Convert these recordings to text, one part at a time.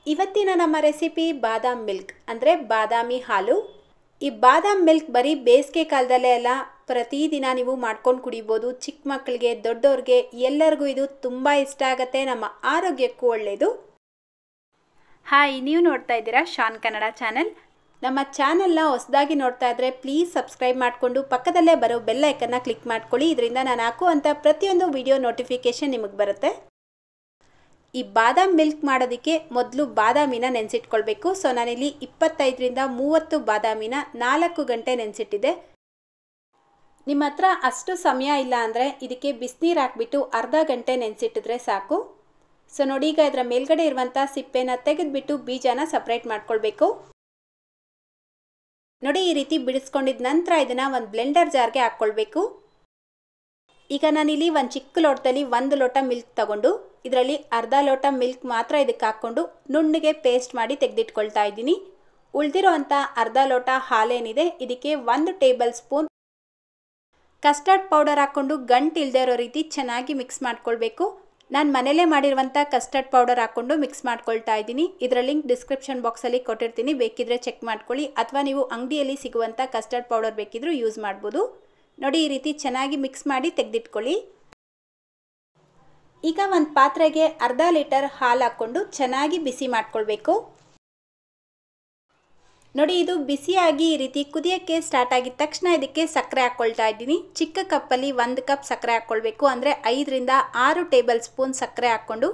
ಇವತ್ತಿನ ನಮ್ಮ ರೆಸಿಪಿ ಬಾದಾಮ್ ಮಿಲ್ಕ್ ಅಂದರೆ ಬಾದಾಮಿ ಹಾಲು. ಈ ಬಾದಾಮ್ ಮಿಲ್ಕ್ ಬರೀ ಬೇಸಿಗೆ ಕಾಲದಲ್ಲೇ ಅಲ್ಲ, ಪ್ರತಿದಿನ ನೀವು ಮಾಡ್ಕೊಂಡು ಕುಡಿಬೋದು. ಚಿಕ್ಕ ಮಕ್ಕಳಿಗೆ ದೊಡ್ಡವ್ರಿಗೆ ಎಲ್ಲರಿಗೂ ಇದು ತುಂಬ ಇಷ್ಟ ಆಗುತ್ತೆ, ನಮ್ಮ ಆರೋಗ್ಯಕ್ಕೂ ಒಳ್ಳೆಯದು. ಹಾಯ್, ನೀವು ನೋಡ್ತಾ ಇದ್ದೀರಾ ಶಾನ್ ಕನ್ನಡ ಚಾನೆಲ್. ನಮ್ಮ ಚಾನೆಲ್ನ ಹೊಸದಾಗಿ ನೋಡ್ತಾ ಇದ್ದರೆ ಪ್ಲೀಸ್ ಸಬ್ಸ್ಕ್ರೈಬ್ ಮಾಡಿಕೊಂಡು ಪಕ್ಕದಲ್ಲೇ ಬರೋ ಬೆಲ್ ಐಕನ್ನ ಕ್ಲಿಕ್ ಮಾಡ್ಕೊಳ್ಳಿ. ಇದರಿಂದ ನಾನು ಹಾಕುವಂಥ ಪ್ರತಿಯೊಂದು ವಿಡಿಯೋ ನೋಟಿಫಿಕೇಷನ್ ನಿಮಗೆ ಬರುತ್ತೆ. ಈ ಬಾದಾಮ್ ಮಿಲ್ಕ್ ಮಾಡೋದಕ್ಕೆ ಮೊದಲು ಬಾದಾಮಿನ ನೆನೆಸಿಟ್ಕೊಳ್ಬೇಕು. ಸೊ ನಾನಿಲ್ಲಿ 25ರಿಂದ 30 ಬಾದಾಮಿನ 4 ಗಂಟೆ ನೆನೆಸಿಟ್ಟಿದ್ದೆ. ನಿಮ್ಮ ಹತ್ರ ಅಷ್ಟು ಸಮಯ ಇಲ್ಲ ಅಂದರೆ ಇದಕ್ಕೆ ಬಿಸಿನೀರು ಹಾಕ್ಬಿಟ್ಟು ಅರ್ಧ ಗಂಟೆ ನೆನೆಸಿಟ್ಟಿದ್ರೆ ಸಾಕು. ಸೊ ನೋಡಿ, ಈಗ ಇದರ ಮೇಲ್ಗಡೆ ಇರುವಂಥ ಸಿಪ್ಪೆನ ತೆಗೆದುಬಿಟ್ಟು ಬೀಜನ ಸಪ್ರೇಟ್ ಮಾಡ್ಕೊಳ್ಬೇಕು. ನೋಡಿ, ಈ ರೀತಿ ಬಿಡಿಸ್ಕೊಂಡಿದ ನಂತರ ಇದನ್ನು ಒಂದು ಬ್ಲೆಂಡರ್ ಜಾರ್ಗೆ ಹಾಕ್ಕೊಳ್ಬೇಕು. ಈಗ ನಾನಿಲ್ಲಿ ಒಂದು ಚಿಕ್ಕ ಲೋಟದಲ್ಲಿ 1 ಲೋಟ ಮಿಲ್ಕ್ ತಗೊಂಡು ಇದರಲ್ಲಿ ಅರ್ಧ ಲೋಟ ಮಿಲ್ಕ್ ಮಾತ್ರ ಇದಕ್ಕೆ ಹಾಕ್ಕೊಂಡು ನುಣ್ಣಗೆ ಪೇಸ್ಟ್ ಮಾಡಿ ತೆಗೆದಿಟ್ಕೊಳ್ತಾ ಇದ್ದೀನಿ. ಉಳಿದಿರೋ ಅಂಥ ಅರ್ಧ ಲೋಟ ಹಾಲೇನಿದೆ ಇದಕ್ಕೆ 1 ಟೇಬಲ್ ಸ್ಪೂನ್ ಕಸ್ಟರ್ಡ್ ಪೌಡರ್ ಹಾಕ್ಕೊಂಡು ಗಂಟು ಇಲ್ಲದೆ ಇರೋ ರೀತಿ ಚೆನ್ನಾಗಿ ಮಿಕ್ಸ್ ಮಾಡ್ಕೊಳ್ಬೇಕು. ನಾನು ಮನೇಲೇ ಮಾಡಿರುವಂಥ ಕಸ್ಟರ್ಡ್ ಪೌಡರ್ ಹಾಕ್ಕೊಂಡು ಮಿಕ್ಸ್ ಮಾಡ್ಕೊಳ್ತಾ ಇದ್ದೀನಿ. ಇದರ ಲಿಂಕ್ ಡಿಸ್ಕ್ರಿಪ್ಷನ್ ಬಾಕ್ಸಲ್ಲಿ ಕೊಟ್ಟಿರ್ತೀನಿ, ಬೇಕಿದ್ರೆ ಚೆಕ್ ಮಾಡ್ಕೊಳ್ಳಿ. ಅಥವಾ ನೀವು ಅಂಗಡಿಯಲ್ಲಿ ಸಿಗುವಂಥ ಕಸ್ಟರ್ಡ್ ಪೌಡರ್ ಬೇಕಿದ್ರೂ ಯೂಸ್ ಮಾಡ್ಬೋದು. ನೋಡಿ, ಈ ರೀತಿ ಚೆನ್ನಾಗಿ ಮಿಕ್ಸ್ ಮಾಡಿ ತೆಗೆದಿಟ್ಕೊಳ್ಳಿ. ಈಗ ಒಂದು ಪಾತ್ರೆಗೆ ಅರ್ಧ ಲೀಟರ್ ಹಾಲು ಹಾಕ್ಕೊಂಡು ಚೆನ್ನಾಗಿ ಬಿಸಿ ಮಾಡ್ಕೊಳ್ಬೇಕು. ನೋಡಿ, ಇದು ಬಿಸಿಯಾಗಿ ಈ ರೀತಿ ಕುದಿಯೋಕ್ಕೆ ಸ್ಟಾರ್ಟ್ ಆಗಿದ ತಕ್ಷಣ ಇದಕ್ಕೆ ಸಕ್ಕರೆ ಹಾಕ್ಕೊಳ್ತಾ ಇದ್ದೀನಿ. ಚಿಕ್ಕ ಕಪ್ಪಲ್ಲಿ 1 ಕಪ್ ಸಕ್ಕರೆ ಹಾಕ್ಕೊಳ್ಬೇಕು. ಅಂದರೆ 5ರಿಂದ 6 ಟೇಬಲ್ ಸ್ಪೂನ್ ಸಕ್ಕರೆ ಹಾಕ್ಕೊಂಡು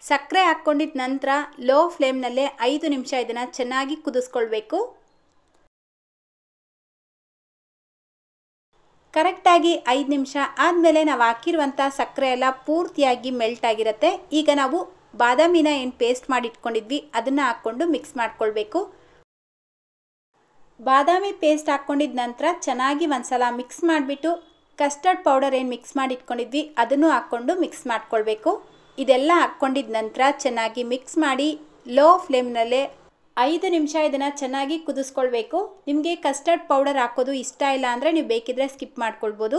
ಸಕ್ಕರೆ ಹಾಕ್ಕೊಂಡಿದ ನಂತರ ಲೋ ಫ್ಲೇಮ್ನಲ್ಲೇ 5 ನಿಮಿಷ ಇದನ್ನು ಚೆನ್ನಾಗಿ ಕುದಿಸ್ಕೊಳ್ಬೇಕು. ಕರೆಕ್ಟಾಗಿ 5 ನಿಮಿಷ ಆದಮೇಲೆ ನಾವು ಹಾಕಿರುವಂಥ ಸಕ್ಕರೆ ಎಲ್ಲ ಪೂರ್ತಿಯಾಗಿ ಮೆಲ್ಟ್ ಆಗಿರುತ್ತೆ. ಈಗ ನಾವು ಬಾದಾಮಿನ ಏನು ಪೇಸ್ಟ್ ಮಾಡಿ ಇಟ್ಕೊಂಡಿದ್ವಿ ಅದನ್ನು ಹಾಕ್ಕೊಂಡು ಮಿಕ್ಸ್ ಮಾಡ್ಕೊಳ್ಬೇಕು. ಬಾದಾಮಿ ಪೇಸ್ಟ್ ಹಾಕ್ಕೊಂಡಿದ ನಂತರ ಚೆನ್ನಾಗಿ ಒಂದ್ಸಲ ಮಿಕ್ಸ್ ಮಾಡಿಬಿಟ್ಟು ಕಸ್ಟರ್ಡ್ ಪೌಡರ್ ಏನು ಮಿಕ್ಸ್ ಮಾಡಿ ಇಟ್ಕೊಂಡಿದ್ವಿ ಅದನ್ನು ಹಾಕ್ಕೊಂಡು ಮಿಕ್ಸ್ ಮಾಡ್ಕೊಳ್ಬೇಕು. ಇದೆಲ್ಲ ಹಾಕ್ಕೊಂಡಿದ ನಂತರ ಚೆನ್ನಾಗಿ ಮಿಕ್ಸ್ ಮಾಡಿ ಲೋ ಫ್ಲೇಮ್ನಲ್ಲೇ 5 ನಿಮಿಷ ಇದನ್ನು ಚೆನ್ನಾಗಿ ಕುದಿಸ್ಕೊಳ್ಬೇಕು. ನಿಮಗೆ ಕಸ್ಟರ್ಡ್ ಪೌಡರ್ ಹಾಕೋದು ಇಷ್ಟ ಇಲ್ಲ ಅಂದರೆ ನೀವು ಬೇಕಿದ್ರೆ ಸ್ಕಿಪ್ ಮಾಡ್ಕೊಳ್ಬೋದು.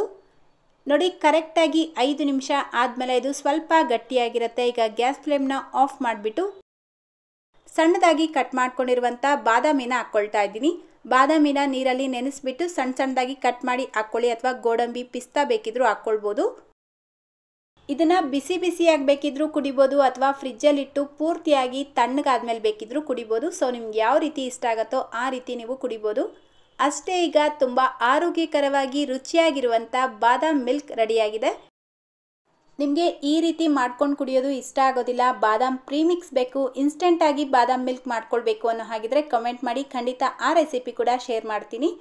ನೋಡಿ, ಕರೆಕ್ಟಾಗಿ 5 ನಿಮಿಷ ಆದಮೇಲೆ ಇದು ಸ್ವಲ್ಪ ಗಟ್ಟಿಯಾಗಿರುತ್ತೆ. ಈಗ ಗ್ಯಾಸ್ ಫ್ಲೇಮ್ನ ಆಫ್ ಮಾಡಿಬಿಟ್ಟು ಸಣ್ಣದಾಗಿ ಕಟ್ ಮಾಡ್ಕೊಂಡಿರುವಂಥ ಬಾದಾಮಿನ ಹಾಕ್ಕೊಳ್ತಾ ಇದ್ದೀನಿ. ಬಾದಾಮಿನ ನೀರಲ್ಲಿ ನೆನೆಸ್ಬಿಟ್ಟು ಸಣ್ಣದಾಗಿ ಕಟ್ ಮಾಡಿ ಹಾಕ್ಕೊಳ್ಳಿ, ಅಥವಾ ಗೋಡಂಬಿ ಪಿಸ್ತಾ ಬೇಕಿದ್ರೂ ಹಾಕ್ಕೊಳ್ಬೋದು. ಇದನ್ನು ಬಿಸಿ ಬಿಸಿಯಾಗಿ ಬೇಕಿದ್ರೂ ಕುಡಿಬೋದು, ಅಥವಾ ಫ್ರಿಜ್ಜಲ್ಲಿಟ್ಟು ಪೂರ್ತಿಯಾಗಿ ತಣ್ಣಗಾದ್ಮೇಲೆ ಬೇಕಿದ್ರೂ ಕುಡಿಬೋದು. ಸೊ ನಿಮ್ಗೆ ಯಾವ ರೀತಿ ಇಷ್ಟ ಆಗುತ್ತೋ ಆ ರೀತಿ ನೀವು ಕುಡಿಬೋದು. ಅಷ್ಟೇ, ಈಗ ತುಂಬ ಆರೋಗ್ಯಕರವಾಗಿ ರುಚಿಯಾಗಿರುವಂಥ ಬಾದಾಮ್ ಮಿಲ್ಕ್ ರೆಡಿಯಾಗಿದೆ. ನಿಮಗೆ ಈ ರೀತಿ ಮಾಡ್ಕೊಂಡು ಕುಡಿಯೋದು ಇಷ್ಟ ಆಗೋದಿಲ್ಲ, ಬಾದಾಮ್ ಪ್ರೀಮಿಕ್ಸ್ ಬೇಕು, ಇನ್ಸ್ಟೆಂಟಾಗಿ ಬಾದಾಮ್ ಮಿಲ್ಕ್ ಮಾಡ್ಕೊಳ್ಬೇಕು ಅನ್ನೋ ಹಾಗಿದ್ರೆ ಕಮೆಂಟ್ ಮಾಡಿ, ಖಂಡಿತ ಆ ರೆಸಿಪಿ ಕೂಡ ಶೇರ್ ಮಾಡ್ತೀನಿ.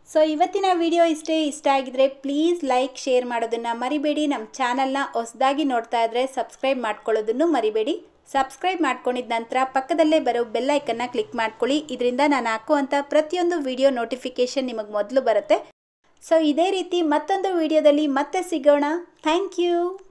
ಸೊ ಇವತ್ತಿನ ವಿಡಿಯೋ ಇಷ್ಟ ಆಗಿದ್ರೆ ಪ್ಲೀಸ್ ಲೈಕ್, ಶೇರ್ ಮಾಡೋದನ್ನು ಮರಿಬೇಡಿ. ನಮ್ಮ ಚಾನಲ್ನ ಹೊಸದಾಗಿ ನೋಡ್ತಾ ಇದ್ದರೆ ಸಬ್ಸ್ಕ್ರೈಬ್ ಮಾಡ್ಕೊಳ್ಳೋದನ್ನು ಮರಿಬೇಡಿ. ಸಬ್ಸ್ಕ್ರೈಬ್ ಮಾಡ್ಕೊಂಡಿದ ನಂತರ ಪಕ್ಕದಲ್ಲೇ ಬರೋ ಬೆಲ್ ಐಕನ್ನ ಕ್ಲಿಕ್ ಮಾಡ್ಕೊಳ್ಳಿ. ಇದರಿಂದ ನಾನು ಹಾಕುವಂಥ ಪ್ರತಿಯೊಂದು ವಿಡಿಯೋ ನೋಟಿಫಿಕೇಷನ್ ನಿಮಗೆ ಮೊದಲು ಬರುತ್ತೆ. ಸೊ ಇದೇ ರೀತಿ ಮತ್ತೊಂದು ವಿಡಿಯೋದಲ್ಲಿ ಮತ್ತೆ ಸಿಗೋಣ. Thank you.